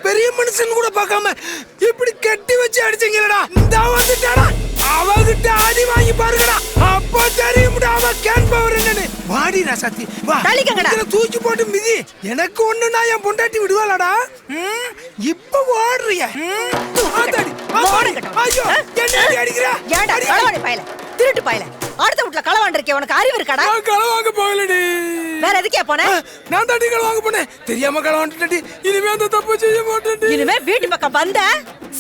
பெரிய மனுஷன் கூட பார்க்காம இப்படி கட்டி வச்சு அடிச்சீங்களடா. இந்த வந்துட்டாடா, அவகிட்ட அடி வாங்கி பாருங்கடா, அப்போ தெரியும்டா அவ கேன் பவர் என்னன்னு. வாடி ராசாத்தி வா, இதுல தூக்கி போட்டு மிதி. எனக்கு ஒண்ணுனா என் பொண்டாட்டி விடுவாளடா. இப்ப ஓடுறியா? ஐயோ என்ன அடிக்கிறா? ஏன்டா களவாணி பயல, திருட்டு பயல, அடுத்த வீட்ல களவாண்டு இருக்கே, உனக்கு அறிவு இருக்காடா? நான் களவாங்க போகலடி. வேற எதுக்கே போனே? நான் தாண்டி களவாங்க போனேன், தெரியாம களவாண்டுட்டடி. இனிமே அந்த தப்பு செய்ய மாட்டேன்டி. இனிமே வீட்டு பக்கம் வந்த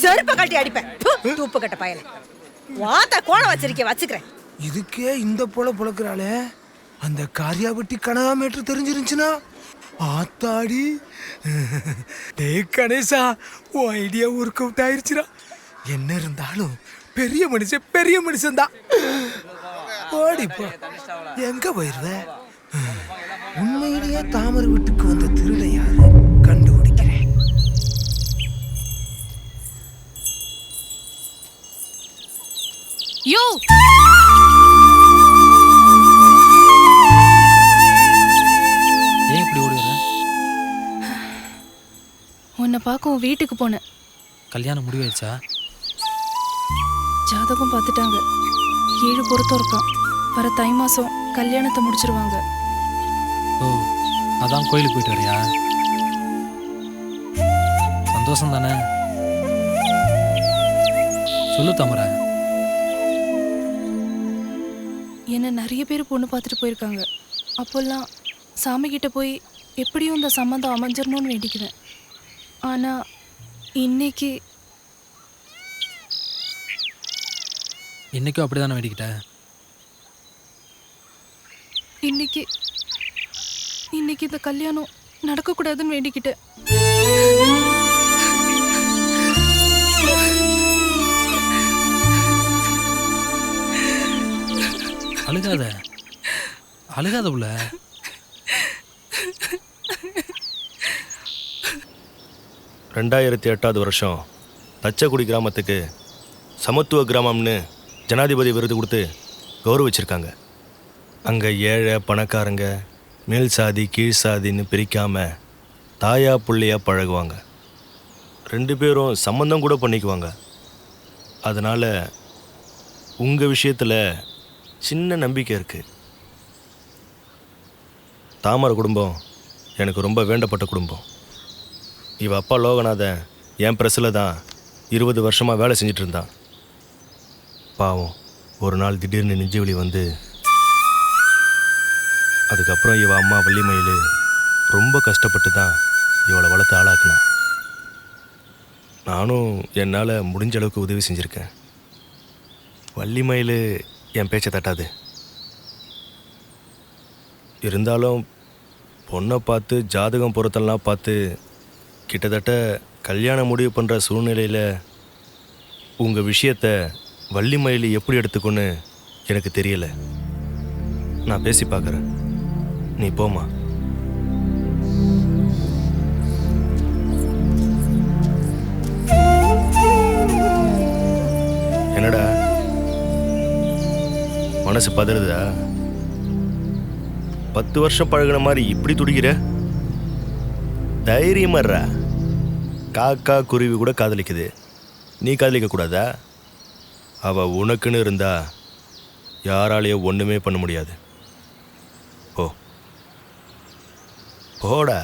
செருப்ப கட்டி அடிப்பேன். தூப்பு கட்ட பயல, வாத்த கோணம் வச்சிருக்கேன். இதுக்கே இந்த போல புழக்கிறாளே, அந்த காரியாபட்டி கனகா மேட்டர் தெரிஞ்சிருந்துச்சுன்னா ஆத்தாடி. டே கணேசா, உன் ஐடியா ஒர்க் அவுட் ஆயிருச்சுடா. என்ன இருந்தாலும் பெரிய மனுஷன் தான். ஓடிப்போ, எங்க போயிருவ? உண்மையிலேயே தாமரை வீட்டுக்கு வந்த திருட யாரு கண்டுபிடிக்கிறேன். யோ உன்னை பார்க்க உன் வீட்டுக்கு போனேன். கல்யாணம் முடிவாயிடுச்சா? ஜாதகம் பார்த்துட்டாங்க, 7 பொருத்தம் இருக்கான். வர தை மாசம் கல்யாணத்தை முடிச்சிருவாங்க. ஓ, அதான் கோயிலுக்கு போயிட்டு வரியா? சந்தோஷம் தானே? சொல்லு தாமரை. என்ன நிறைய பேர் பொண்ணு பார்த்துட்டு போயிருக்காங்க. அப்போல்லாம் சாமி கிட்ட போய் எப்படியும் இந்த சம்மந்தம் அமைஞ்சிடணும்னு வேண்டிக்குவேன். ஆனா இன்னைக்கும் அப்படிதானே வேண்டிக்கிட்ட? இன்னைக்கு இந்த கல்யாணம் நடக்கக்கூடாதுன்னு வேண்டிக்கிட்டேன். அழுகாத உள்ள. வருஷம் தச்சக்குடி கிராமத்துக்கு சமத்துவ கிராமம்னு ஜனாதிபதி விருது கொடுத்து கௌரவிச்சிருக்காங்க. அங்கே ஏழை பணக்காரங்க, மேல் சாதி கீழ் சாதின்னு பிரிக்காமல் தாயா புள்ளையா பழகுவாங்க. 2 பேரும் சம்மந்தம் கூட பண்ணிக்குவாங்க. அதனால் உங்கள் விஷயத்தில் சின்ன நம்பிக்கை இருக்குது. தாமரை குடும்பம் எனக்கு ரொம்ப வேண்டப்பட்ட குடும்பம். இவ அப்பா லோகநாதன் என் ப்ரெஸ்ஸில் தான் 20 வருஷமாக வேலை செஞ்சிட்டு இருந்தான். பாவம், ஒரு நாள் திடீர்னு நெஞ்சுவலி வந்து, அதுக்கப்புறம் இவ அம்மா வள்ளிமயில் ரொம்ப கஷ்டப்பட்டு தான் இவளை வளர்த்து ஆளாக்குனான். நானும் என்னால் முடிஞ்ச அளவுக்கு உதவி செஞ்சுருக்கேன். வள்ளிமயில் என் பேச்சை தட்டாது. இருந்தாலும் பொண்ணை பார்த்து ஜாதகம் பொருத்தெல்லாம் பார்த்து கிட்டத்தட்ட கல்யாணம் முடிவு பண்ணுற சூழ்நிலையில் உங்கள் விஷயத்தை வள்ளிமயில் எப்படி எடுத்துக்கொன்னு எனக்கு தெரியலை. நான் பேசி பார்க்குறேன், நீ போமா. என்னடா மனசு பதறுதா? 10 வருஷம் பழகின மாதிரி இப்படி துடிக்கிற? தைரியமாடுறா. காக்கா குருவி கூட காதலிக்குது, நீ காதலிக்க கூடாதா? அவ உனக்குன்னு இருந்தா யாராலையும் ஒன்றுமே பண்ண முடியாது. போடா.